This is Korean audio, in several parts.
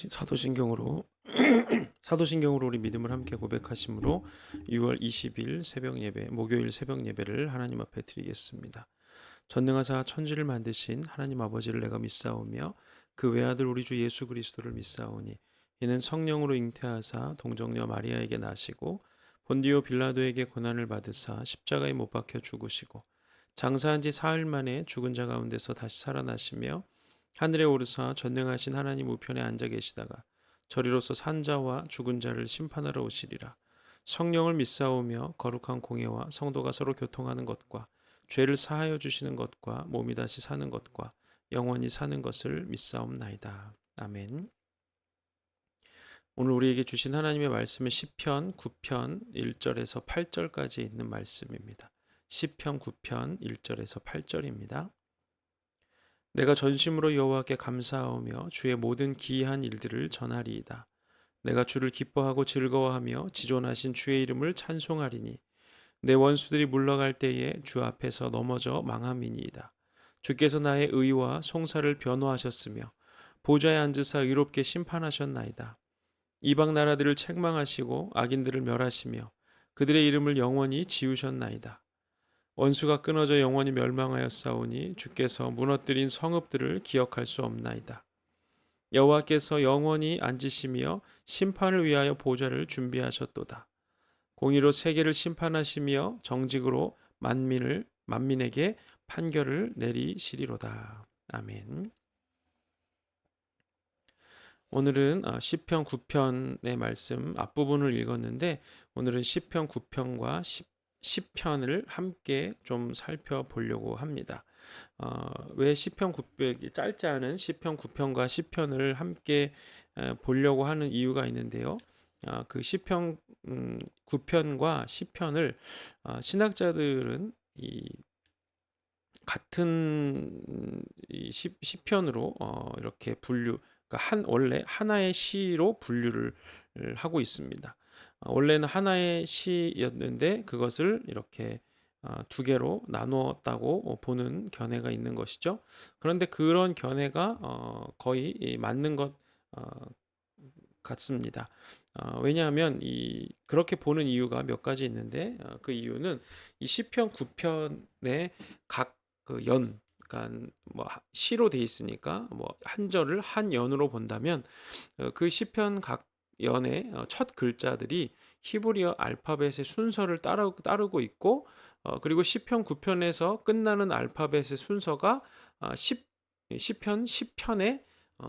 사도신경으로 사도신경으로 우리 믿음을 함께 고백하심으로 6월 20일 새벽 예배, 목요일 새벽 예배를 하나님 앞에 드리겠습니다. 전능하사 천지를 만드신 하나님 아버지를 내가 믿사오며 그 외아들 우리 주 예수 그리스도를 믿사오니 이는 성령으로 잉태하사 동정녀 마리아에게 나시고 본디오 빌라도에게 고난을 받으사 십자가에 못 박혀 죽으시고 장사한 지 사흘 만에 죽은 자 가운데서 다시 살아나시며 하늘에 오르사 전능하신 하나님 우편에 앉아 계시다가 저리로서 산자와 죽은 자를 심판하러 오시리라. 성령을 믿사오며 거룩한 공예와 성도가 서로 교통하는 것과 죄를 사하여 주시는 것과 몸이 다시 사는 것과 영원히 사는 것을 믿사옵나이다. 아멘. 오늘 우리에게 주신 하나님의 말씀은 시편 9편 1절에서 8절까지 있는 말씀입니다. 시편 9편 1절에서 8절입니다. 내가 전심으로 여호와께 감사하오며 주의 모든 기이한 일들을 전하리이다. 내가 주를 기뻐하고 즐거워하며 지존하신 주의 이름을 찬송하리니 내 원수들이 물러갈 때에 주 앞에서 넘어져 망함이니이다. 주께서 나의 의와 송사를 변호하셨으며 보좌에 앉으사 의롭게 심판하셨나이다. 이방 나라들을 책망하시고 악인들을 멸하시며 그들의 이름을 영원히 지우셨나이다. 원수가 끊어져 영원히 멸망하였사오니 주께서 무너뜨린 성읍들을 기억할 수 없나이다. 여호와께서 영원히 앉으시며 심판을 위하여 보좌를 준비하셨도다. 공의로 세계를 심판하시며 정직으로 만민에게 판결을 내리시리로다. 아멘. 오늘은 시편 9편의 말씀 앞부분을 읽었는데 오늘은 시편 9편과 10편을 함께 좀 살펴보려고 합니다. 왜 시편 900이 짧지 않은 시편 9편과 10편을 함께 보려고 하는 이유가 있는데요. 그 시편 9편과 10편을 신학자들은 이 같은 이 시편으로 이렇게 그러니까 원래 하나의 시로 분류를 하고 있습니다. 원래는 하나의 시였는데 그것을 이렇게 두 개로 나누었다고 보는 견해가 있는 것이죠. 그런데 그런 견해가 거의 맞는 것 같습니다. 왜냐하면 그렇게 보는 이유가 몇 가지 있는데 그 이유는 이 시편 9편의 각 그 그러니까 뭐 시로 돼 있으니까 뭐 한 절을 한 연으로 본다면 그 시편 각 연의 첫 글자들이 히브리어 알파벳의 순서를 따르고 있고 그리고 시편 9편에서 끝나는 알파벳의 순서가 시편 10편에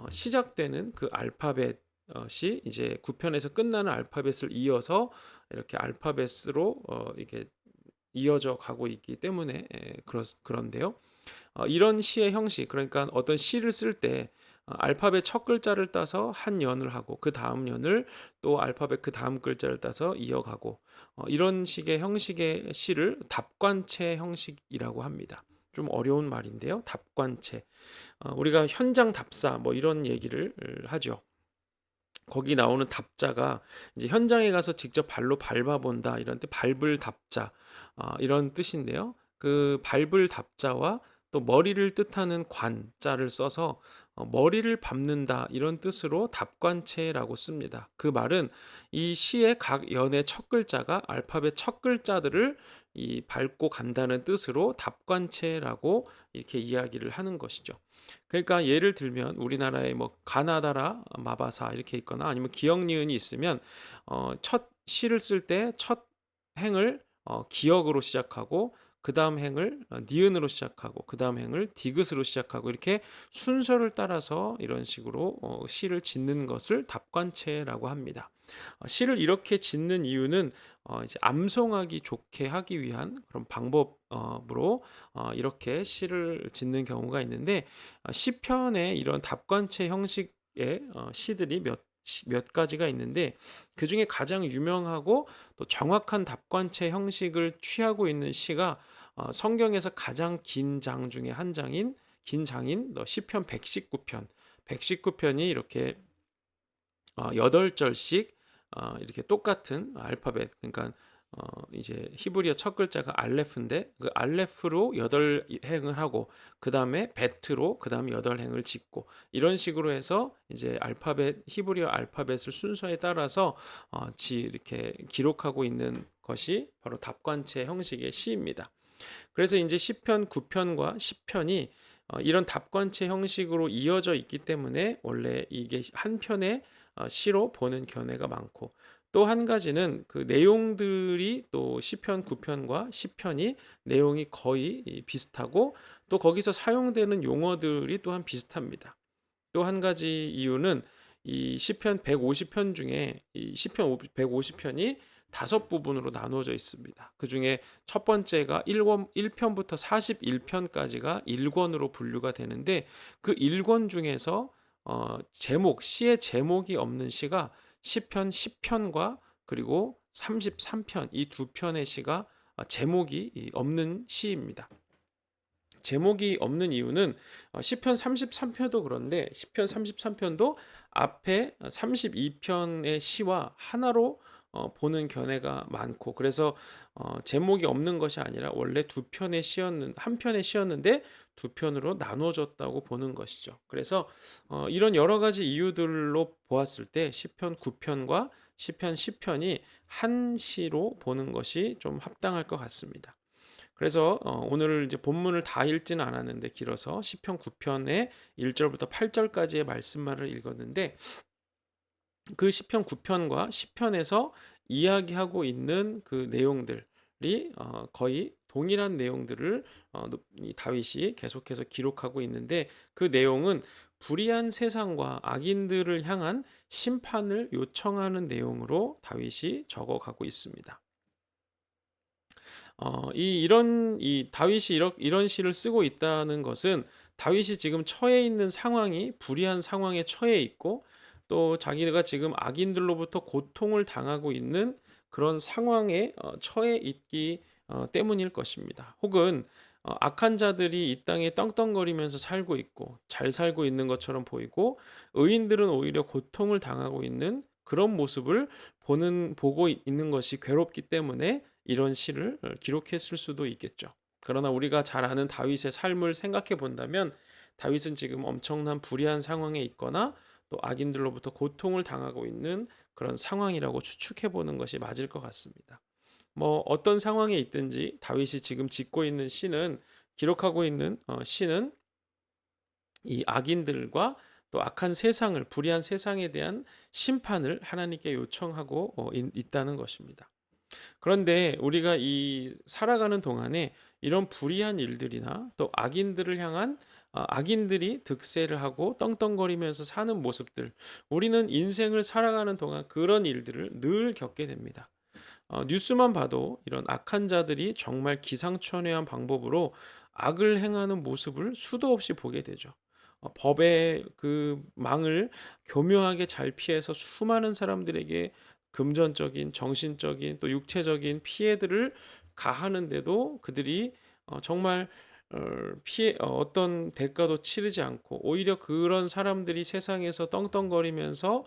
시작되는 그 알파벳이 이제 9편에서 끝나는 알파벳을 이어서 이렇게 알파벳으로 이렇게 이어져 가고 있기 때문에 그런데요. 이런 시의 형식, 그러니까 어떤 시를 쓸 때 알파벳 첫 글자를 따서 한 연을 하고 그 다음 연을 또 알파벳 그 다음 글자를 따서 이어가고 이런 식의 형식의 시를 답관체 형식이라고 합니다. 좀 어려운 말인데요. 답관체. 우리가 현장 답사 뭐 이런 얘기를 하죠. 거기 나오는 답자가 이제 현장에 가서 직접 발로 밟아본다 이런 때 밟을 답자 이런 뜻인데요. 그 밟을 답자와 또 머리를 뜻하는 관자를 써서 머리를 밟는다 이런 뜻으로 답관체라고 씁니다. 그 말은 이 시의 각 연의 첫 글자가 알파벳 첫 글자들을 밟고 간다는 뜻으로 답관체라고 이렇게 이야기를 하는 것이죠. 그러니까 예를 들면 우리나라에 뭐 가나다라 마바사 이렇게 있거나 아니면 기역 니은이 있으면 첫 시를 쓸 때 첫 행을 기역으로 시작하고 그 다음 행을 니은으로 시작하고 그 다음 행을 디귿으로 시작하고 이렇게 순서를 따라서 이런 식으로 시를 짓는 것을 답관체라고 합니다. 시를 이렇게 짓는 이유는 이제 암송하기 좋게 하기 위한 그런 방법으로 이렇게 시를 짓는 경우가 있는데 시편의 이런 답관체 형식의 시들이 몇 가지가 있는데 그 중에 가장 유명하고 또 정확한 답관체 형식을 취하고 있는 시가 성경에서 가장 긴 장 중에 한 장인 긴 장인 시편 119편 119편이 이렇게 8절씩 이렇게 똑같은 알파벳 그러니까 이제 히브리어 첫 글자가 알레프인데 그 알레프로 8행을 하고 그다음에 베트로 그다음에 8행을 짓고 이런 식으로 해서 이제 히브리어 알파벳을 순서에 따라서 이렇게 기록하고 있는 것이 바로 답관체 형식의 시입니다. 그래서 이제 시편 9편과 10편이 이런 답관체 형식으로 이어져 있기 때문에 원래 이게 한 편의 시로 보는 견해가 많고 또 한 가지는 그 내용들이 또 시편 9편과 10편이 내용이 거의 비슷하고 또 거기서 사용되는 용어들이 또한 비슷합니다. 또 한 가지 이유는 이 시편 150편 중에 이 시편 150편이 다섯 부분으로 나누어져 있습니다. 그 중에 첫 번째가 1편부터 41편까지가 1권으로 분류가 되는데 그 1권 중에서 시의 제목이 없는 시가 시편 10편과 그리고 33편 이 두 편의 시가 제목이 없는 시입니다. 제목이 없는 이유는 시편 33편도 그런데 시편 33편도 앞에 32편의 시와 하나로 보는 견해가 많고 그래서 제목이 없는 것이 아니라 원래 한 편의 시였는데 두 편으로 나눠졌다고 보는 것이죠. 그래서 이런 여러 가지 이유들로 보았을 때 시편 9편과 시편 10편이 한 시로 보는 것이 좀 합당할 것 같습니다. 그래서 오늘 이제 본문을 다 읽지는 않았는데 길어서 시편 9편의 1절부터 8절까지의 말씀만을 읽었는데 그 시편 9편과 10편에서 이야기하고 있는 그 내용들이 거의 동일한 내용들을 이 다윗이 계속해서 기록하고 있는데 그 내용은 불의한 세상과 악인들을 향한 심판을 요청하는 내용으로 다윗이 적어가고 있습니다. 이 다윗이 이런 시를 쓰고 있다는 것은 다윗이 지금 처해 있는 상황이 불의한 상황에 처해 있고 또 자기가 지금 악인들로부터 고통을 당하고 있는 그런 상황에 처해 있기 때문일 것입니다. 혹은 악한 자들이 이 땅에 떵떵거리면서 살고 있고 잘 살고 있는 것처럼 보이고 의인들은 오히려 고통을 당하고 있는 그런 모습을 보고 있는 것이 괴롭기 때문에 이런 시를 기록했을 수도 있겠죠. 그러나 우리가 잘 아는 다윗의 삶을 생각해 본다면 다윗은 지금 엄청난 불의한 상황에 있거나 또 악인들로부터 고통을 당하고 있는 그런 상황이라고 추측해 보는 것이 맞을 것 같습니다. 뭐 어떤 상황에 있든지 다윗이 지금 기록하고 있는 시는 이 악인들과 또 악한 세상을 불의한 세상에 대한 심판을 하나님께 요청하고 있다는 것입니다. 그런데 우리가 이 살아가는 동안에 이런 불의한 일들이나 또 악인들이 득세를 하고 떵떵거리면서 사는 모습들, 우리는 인생을 살아가는 동안 그런 일들을 늘 겪게 됩니다. 뉴스만 봐도 이런 악한 자들이 정말 기상천외한 방법으로 악을 행하는 모습을 수도 없이 보게 되죠. 법의 그 망을 교묘하게 잘 피해서 수많은 사람들에게 금전적인, 정신적인, 또 육체적인 피해들을 가하는데도 그들이 정말 어떤 대가도 치르지 않고 오히려 그런 사람들이 세상에서 떵떵거리면서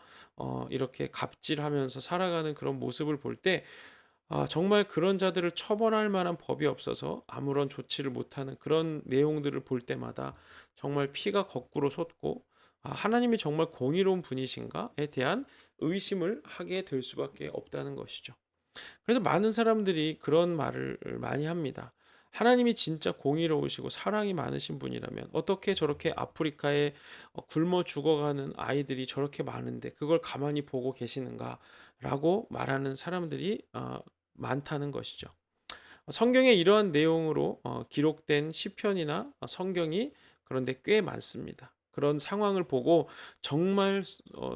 이렇게 갑질하면서 살아가는 그런 모습을 볼 때 정말 그런 자들을 처벌할 만한 법이 없어서 아무런 조치를 못하는 그런 내용들을 볼 때마다 정말 피가 거꾸로 솟고 하나님이 정말 공의로운 분이신가에 대한 의심을 하게 될 수밖에 없다는 것이죠. 그래서 많은 사람들이 그런 말을 많이 합니다. 하나님이 진짜 공의로우시고 사랑이 많으신 분이라면 어떻게 저렇게 아프리카에 굶어 죽어가는 아이들이 저렇게 많은데 그걸 가만히 보고 계시는가라고 말하는 사람들이 많다는 것이죠. 성경에 이러한 내용으로 기록된 시편이나 성경이 그런데 꽤 많습니다. 그런 상황을 보고 정말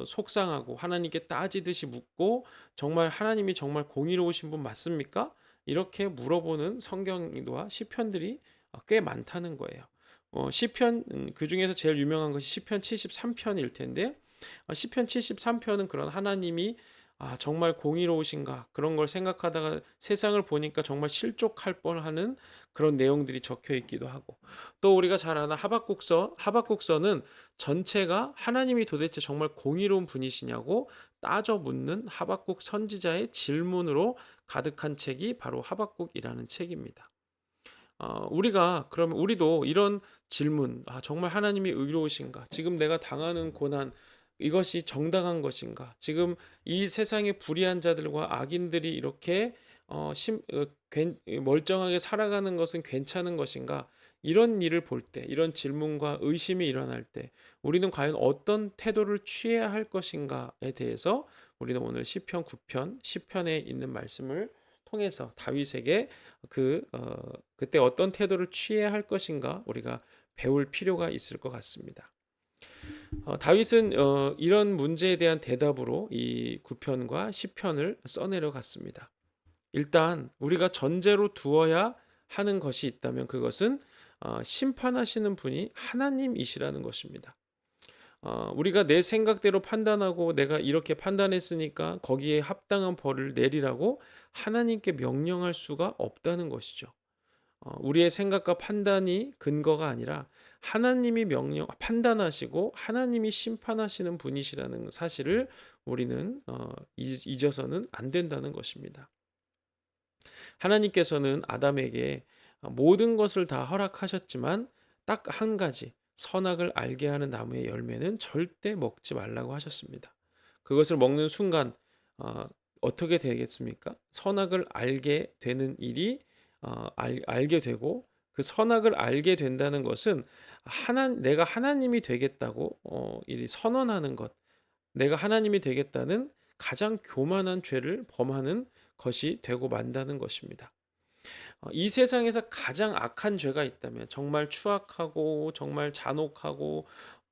속상하고 하나님께 따지듯이 묻고 정말 하나님이 정말 공의로우신 분 맞습니까? 이렇게 물어보는 성경과 시편들이 꽤 많다는 거예요. 시편 그 중에서 제일 유명한 것이 시편 73편일 텐데 시편 73편은 그런 하나님이 정말 공의로우신가 그런 걸 생각하다가 세상을 보니까 정말 실족할 뻔하는 그런 내용들이 적혀 있기도 하고 또 우리가 잘 아는 하박국서는 전체가 하나님이 도대체 정말 공의로운 분이시냐고 따져 묻는 하박국 선지자의 질문으로 가득한 책이 바로 하박국이라는 책입니다. 우리가 그러면 우리도 이런 질문, 정말 하나님이 의로우신가? 지금 내가 당하는 고난, 이것이 정당한 것인가? 지금 이 세상의 불의한 자들과 악인들이 이렇게 멀쩡하게 살아가는 것은 괜찮은 것인가? 이런 일을 볼 때, 이런 질문과 의심이 일어날 때, 우리는 과연 어떤 태도를 취해야 할 것인가에 대해서 우리는 오늘 시편 9편, 시편에 있는 말씀을 통해서 다윗에게 그때 어떤 태도를 취해야 할 것인가 우리가 배울 필요가 있을 것 같습니다. 다윗은 이런 문제에 대한 대답으로 이 9편과 10편을 써내려 갔습니다. 일단 우리가 전제로 두어야 하는 것이 있다면 그것은 심판하시는 분이 하나님이시라는 것입니다. 우리가 내 생각대로 판단하고 내가 이렇게 판단했으니까 거기에 합당한 벌을 내리라고 하나님께 명령할 수가 없다는 것이죠. 우리의 생각과 판단이 근거가 아니라 하나님이 판단하시고 하나님이 심판하시는 분이시라는 사실을 우리는 잊어서는 안 된다는 것입니다. 하나님께서는 아담에게 모든 것을 다 허락하셨지만 딱 한 가지 선악을 알게 하는 나무의 열매는 절대 먹지 말라고 하셨습니다. 그것을 먹는 순간 어떻게 되겠습니까? 선악을 알게 되는 일이 알게 되고 그 선악을 알게 된다는 것은 내가 하나님이 되겠다고 이 선언하는 것, 내가 하나님이 되겠다는 가장 교만한 죄를 범하는 것이 되고 만다는 것입니다. 이 세상에서 가장 악한 죄가 있다면 정말 추악하고 정말 잔혹하고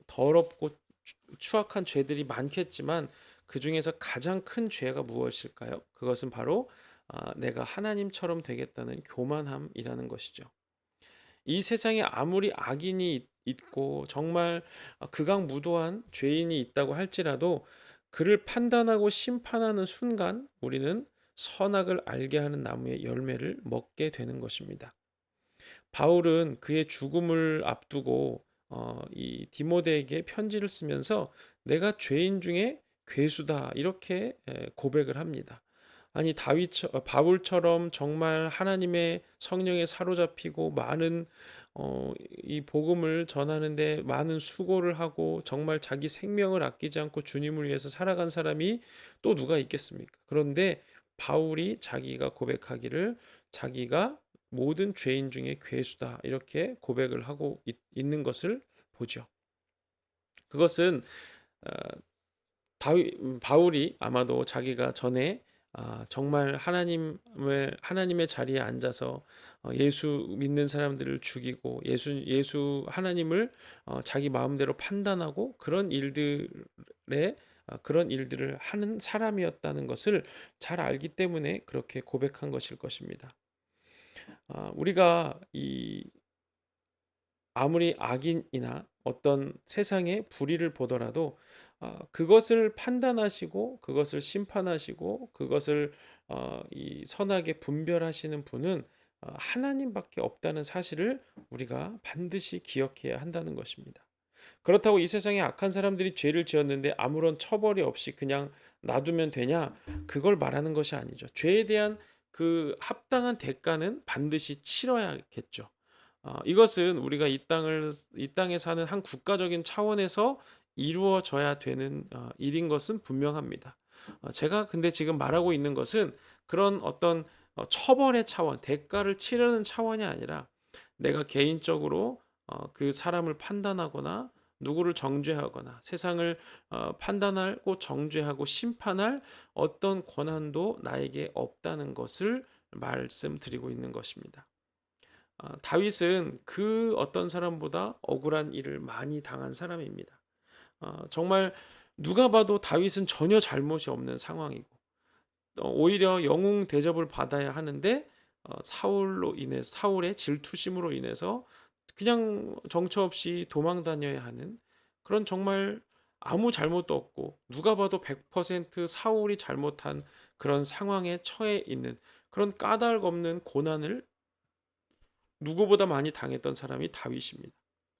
더럽고 추악한 죄들이 많겠지만 그 중에서 가장 큰 죄가 무엇일까요? 그것은 바로 내가 하나님처럼 되겠다는 교만함이라는 것이죠. 이 세상에 아무리 악인이 있고 정말 극악무도한 죄인이 있다고 할지라도 그를 판단하고 심판하는 순간 우리는 선악을 알게 하는 나무의 열매를 먹게 되는 것입니다. 바울은 그의 죽음을 앞두고 이 디모데에게 편지를 쓰면서 내가 죄인 중에 괴수다 이렇게 고백을 합니다. 아니 바울처럼 정말 하나님의 성령에 사로잡히고 많은 이 복음을 전하는데 많은 수고를 하고 정말 자기 생명을 아끼지 않고 주님을 위해서 살아간 사람이 또 누가 있겠습니까? 그런데 바울이 자기가 고백하기를 자기가 모든 죄인 중에 괴수다 이렇게 고백을 하고 있는 것을 보죠. 그것은 어, 바울이 아마도 자기가 전에 정말 하나님의 자리에 앉아서 예수 믿는 사람들을 죽이고 예수 하나님을 자기 마음대로 판단하고 그런 일들을 하는 사람이었다는 것을 잘 알기 때문에 그렇게 고백한 것일 것입니다. 우리가 아무리 악인이나 어떤 세상의 불의를 보더라도 그것을 판단하시고 그것을 심판하시고 그것을 이 선악에 분별하시는 분은 하나님밖에 없다는 사실을 우리가 반드시 기억해야 한다는 것입니다. 그렇다고 이 세상에 악한 사람들이 죄를 지었는데 아무런 처벌이 없이 그냥 놔두면 되냐? 그걸 말하는 것이 아니죠. 죄에 대한 그 합당한 대가는 반드시 치러야겠죠. 이것은 우리가 이 땅에 사는 한 국가적인 차원에서 이루어져야 되는 일인 것은 분명합니다. 제가 근데 지금 말하고 있는 것은 그런 어떤 처벌의 차원, 대가를 치르는 차원이 아니라 내가 개인적으로 그 사람을 판단하거나 누구를 정죄하거나 세상을 판단하고 정죄하고 심판할 어떤 권한도 나에게 없다는 것을 말씀드리고 있는 것입니다. 다윗은 그 어떤 사람보다 억울한 일을 많이 당한 사람입니다. 정말 누가 봐도 다윗은 전혀 잘못이 없는 상황이고 오히려 영웅 대접을 받아야 하는데 사울의 질투심으로 인해서 그냥 정처 없이 도망 다녀야 하는 그런 정말 아무 잘못도 없고 누가 봐도 100% 사울이 잘못한 그런 상황에 처해 있는 그런 까닭 없는 고난을 누구보다 많이 당했던 사람이 다윗입니다.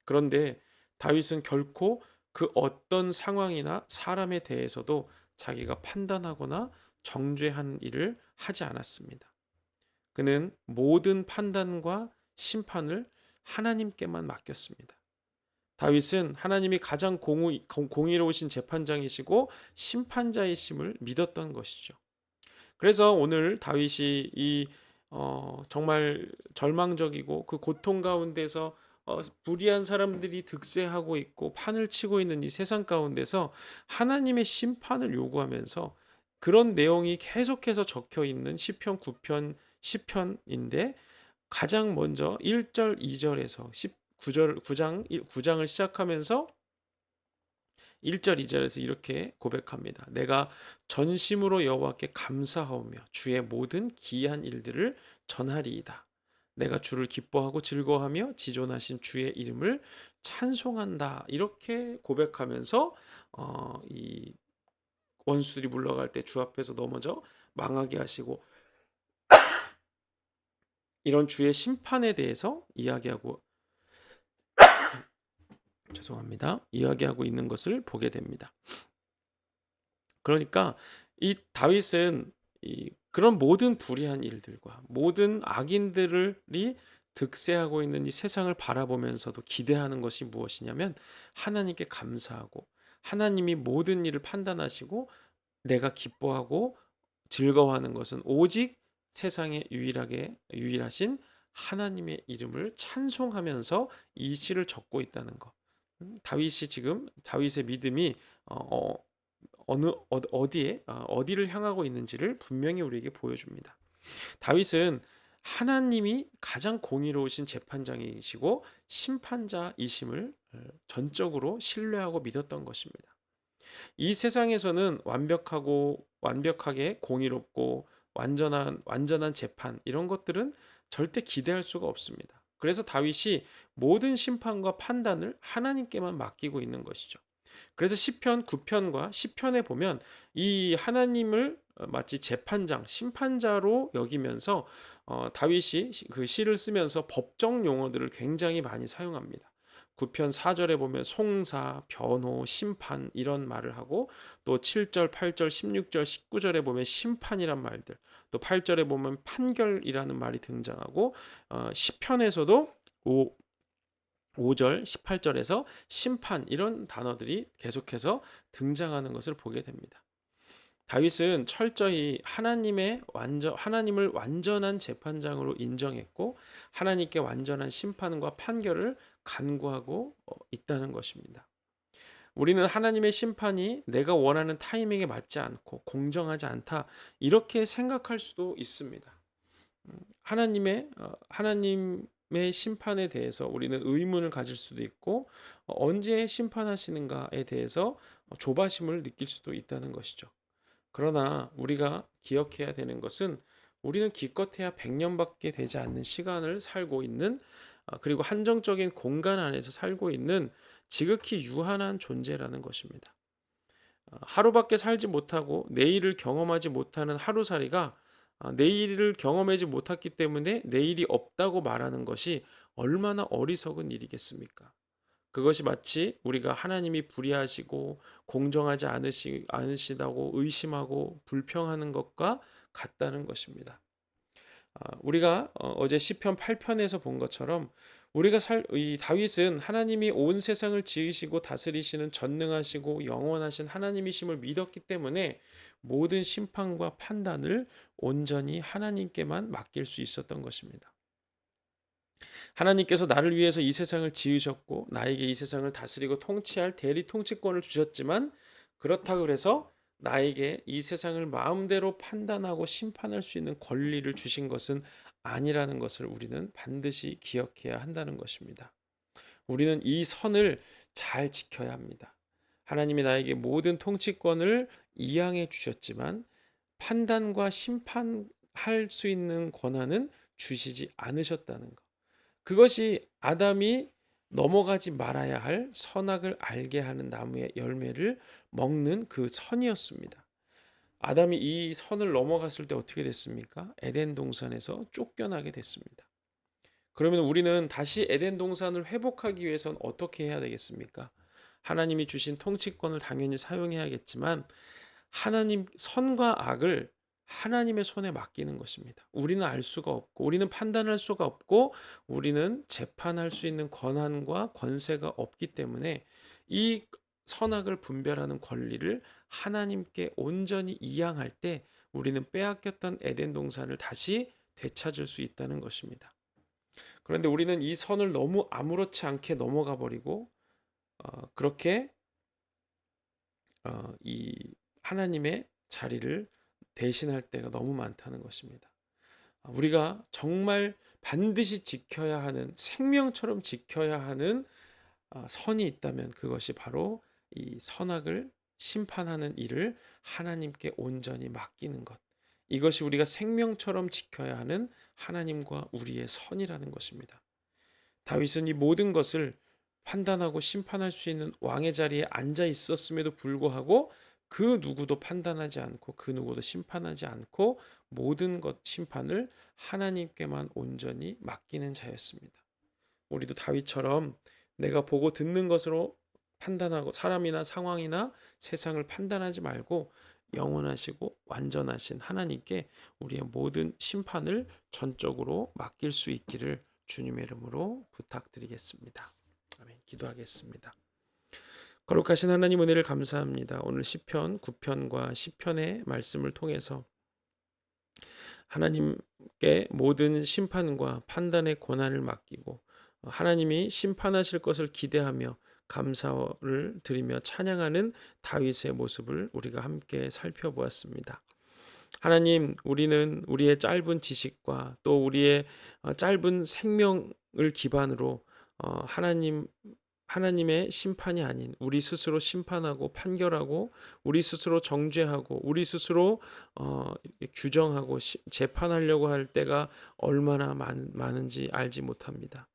그런데 다윗은 결코 그 어떤 상황이나 사람에 대해서도 자기가 판단하거나 정죄한 일을 하지 않았습니다. 그는 모든 판단과 심판을 하나님께만 맡겼습니다. 다윗은 하나님이 가장 공의로우신 재판장이시고 심판자이심을 믿었던 것이죠. 그래서 오늘 다윗이 이 정말 절망적이고 그 고통 가운데서 불의한 사람들이 득세하고 있고 판을 치고 있는 이 세상 가운데서 하나님의 심판을 요구하면서 그런 내용이 계속해서 적혀 있는 시편 9편 시편인데, 가장 먼저 1절 2절에서 9장을 시작하면서 1절 2절에서 이렇게 고백합니다. 내가 전심으로 여호와께 감사하오며 주의 모든 기이한 일들을 전하리이다. 내가 주를 기뻐하고 즐거워하며 지존하신 주의 이름을 찬송한다. 이렇게 고백하면서 이 원수들이 물러갈 때 주 앞에서 넘어져 망하게 하시고 이런 주의 심판에 대해서 이야기하고 있는 것을 보게 됩니다. 그러니까 이 다윗은 그런 모든 불의한 일들과 모든 악인들이 득세하고 있는 이 세상을 바라보면서도 기대하는 것이 무엇이냐면 하나님께 감사하고 하나님이 모든 일을 판단하시고 내가 기뻐하고 즐거워하는 것은 오직 세상에 유일하신 하나님의 이름을 찬송하면서 이 시를 적고 있다는 것. 다윗이 지금 다윗의 믿음이 어디를 향하고 있는지를 분명히 우리에게 보여줍니다. 다윗은 하나님이 가장 공의로우신 재판장이시고 심판자이심을 전적으로 신뢰하고 믿었던 것입니다. 이 세상에서는 완벽하게 공의롭고 완전한 재판, 이런 것들은 절대 기대할 수가 없습니다. 그래서 다윗이 모든 심판과 판단을 하나님께만 맡기고 있는 것이죠. 그래서 시편 9편과 시편에 보면 이 하나님을 마치 재판장, 심판자로 여기면서 다윗이 그 시를 쓰면서 법정 용어들을 굉장히 많이 사용합니다. 9편 4절에 보면 송사, 변호, 심판 이런 말을 하고, 또 7절, 8절, 16절, 19절에 보면 심판이란 말들, 또 8절에 보면 판결이라는 말이 등장하고, 시편에서도 5절, 18절에서 심판 이런 단어들이 계속해서 등장하는 것을 보게 됩니다. 다윗은 철저히 하나님을 완전한 재판장으로 인정했고 하나님께 완전한 심판과 판결을 간구하고 있다는 것입니다. 우리는 하나님의 심판이 내가 원하는 타이밍에 맞지 않고 공정하지 않다, 이렇게 생각할 수도 있습니다. 하나님의 심판에 대해서 우리는 의문을 가질 수도 있고 언제 심판하시는가에 대해서 조바심을 느낄 수도 있다는 것이죠. 그러나 우리가 기억해야 되는 것은 우리는 기껏해야 100년밖에 되지 않는 시간을 살고 있는, 그리고 한정적인 공간 안에서 살고 있는 지극히 유한한 존재라는 것입니다. 하루밖에 살지 못하고 내일을 경험하지 못하는 하루살이가 내일을 경험하지 못했기 때문에 내일이 없다고 말하는 것이 얼마나 어리석은 일이겠습니까? 그것이 마치 우리가 하나님이 불의하시고 공정하지 않으시다고 의심하고 불평하는 것과 같다는 것입니다. 우리가 어제 시편 8편에서 본 것처럼 이 다윗은 하나님이 온 세상을 지으시고 다스리시는 전능하시고 영원하신 하나님이심을 믿었기 때문에 모든 심판과 판단을 온전히 하나님께만 맡길 수 있었던 것입니다. 하나님께서 나를 위해서 이 세상을 지으셨고 나에게 이 세상을 다스리고 통치할 대리 통치권을 주셨지만, 그렇다고 해서 나에게 이 세상을 마음대로 판단하고 심판할 수 있는 권리를 주신 것은 아니라는 것을 우리는 반드시 기억해야 한다는 것입니다. 우리는 이 선을 잘 지켜야 합니다. 하나님이 나에게 모든 통치권을 이양해 주셨지만 판단과 심판할 수 있는 권한은 주시지 않으셨다는 것. 그것이 아담이 넘어가지 말아야 할 선악을 알게 하는 나무의 열매를 먹는 그 선이었습니다. 아담이 이 선을 넘어갔을 때 어떻게 됐습니까? 에덴 동산에서 쫓겨나게 됐습니다. 그러면 우리는 다시 에덴 동산을 회복하기 위해서는 어떻게 해야 되겠습니까? 하나님이 주신 통치권을 당연히 사용해야겠지만 하나님 선과 악을 하나님의 손에 맡기는 것입니다. 우리는 알 수가 없고 우리는 판단할 수가 없고 우리는 재판할 수 있는 권한과 권세가 없기 때문에 이 선악을 분별하는 권리를 하나님께 온전히 이양할 때 우리는 빼앗겼던 에덴 동산을 다시 되찾을 수 있다는 것입니다. 그런데 우리는 이 선을 너무 아무렇지 않게 넘어가 버리고 그렇게 이 하나님의 자리를 대신할 때가 너무 많다는 것입니다. 우리가 정말 반드시 지켜야 하는 생명처럼 지켜야 하는 선이 있다면 그것이 바로 이 선악을 심판하는 일을 하나님께 온전히 맡기는 것. 이것이 우리가 생명처럼 지켜야 하는 하나님과 우리의 선이라는 것입니다. 다윗은 이 모든 것을 판단하고 심판할 수 있는 왕의 자리에 앉아 있었음에도 불구하고 그 누구도 판단하지 않고 그 누구도 심판하지 않고 모든 것 심판을 하나님께만 온전히 맡기는 자였습니다. 우리도 다윗처럼 내가 보고 듣는 것으로 판단하고 사람이나 상황이나 세상을 판단하지 말고 영원하시고 완전하신 하나님께 우리의 모든 심판을 전적으로 맡길 수 있기를 주님의 이름으로 부탁드리겠습니다. 아멘. 기도하겠습니다. 거룩하신 하나님 은혜를 감사합니다. 오늘 시편 9편과 10편의 말씀을 통해서 하나님께 모든 심판과 판단의 권한을 맡기고 하나님이 심판하실 것을 기대하며 감사를 드리며 찬양하는 다윗의 모습을 우리가 함께 살펴보았습니다. 하나님, 우리는 우리의 짧은 지식과 또 우리의 짧은 생명을 기반으로 하나님의 심판이 아닌 우리 스스로 심판하고 판결하고 우리 스스로 정죄하고 우리 스스로 규정하고 재판하려고 할 때가 얼마나 많은지 알지 못합니다.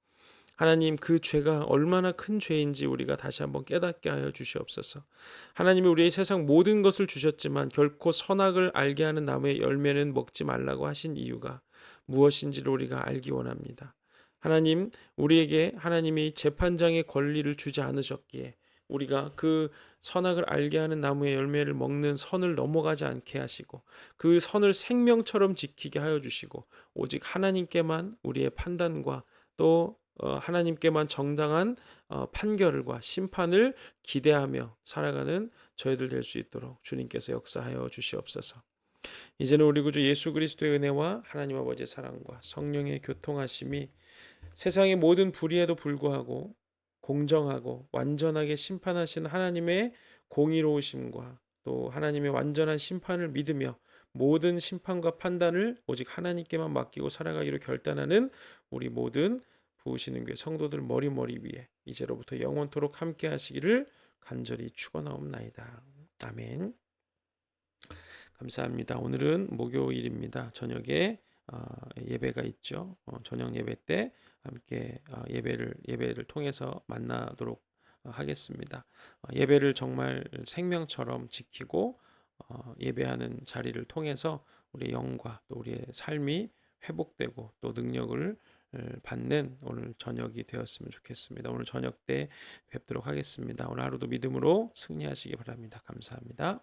하나님, 그 죄가 얼마나 큰 죄인지 우리가 다시 한번 깨닫게 하여 주시옵소서. 하나님이 우리의 세상 모든 것을 주셨지만 결코 선악을 알게 하는 나무의 열매는 먹지 말라고 하신 이유가 무엇인지를 우리가 알기 원합니다. 하나님, 우리에게 하나님이 재판장의 권리를 주지 않으셨기에 우리가 그 선악을 알게 하는 나무의 열매를 먹는 선을 넘어가지 않게 하시고 그 선을 생명처럼 지키게 하여 주시고 오직 하나님께만 우리의 판단과 또 하나님께만 정당한 판결과 심판을 기대하며 살아가는 저희들 될 수 있도록 주님께서 역사하여 주시옵소서. 이제는 우리 구주 예수 그리스도의 은혜와 하나님 아버지의 사랑과 성령의 교통하심이 세상의 모든 불의에도 불구하고 공정하고 완전하게 심판하신 하나님의 공의로우심과 또 하나님의 완전한 심판을 믿으며 모든 심판과 판단을 오직 하나님께만 맡기고 살아가기로 결단하는 우리 모든 부으시는 교회 성도들 머리 위에 이제로부터 영원토록 함께 하시기를 간절히 축원하옵나이다. 아멘. 감사합니다. 오늘은 목요일입니다. 저녁에 예배가 있죠. 저녁 예배 때 함께 예배를 통해서 만나도록 하겠습니다. 예배를 정말 생명처럼 지키고 예배하는 자리를 통해서 우리의 영과 또 우리의 삶이 회복되고 또 능력을 받는 오늘 저녁이 되었으면 좋겠습니다. 오늘 저녁 때 뵙도록 하겠습니다. 오늘 하루도 믿음으로 승리하시기 바랍니다. 감사합니다.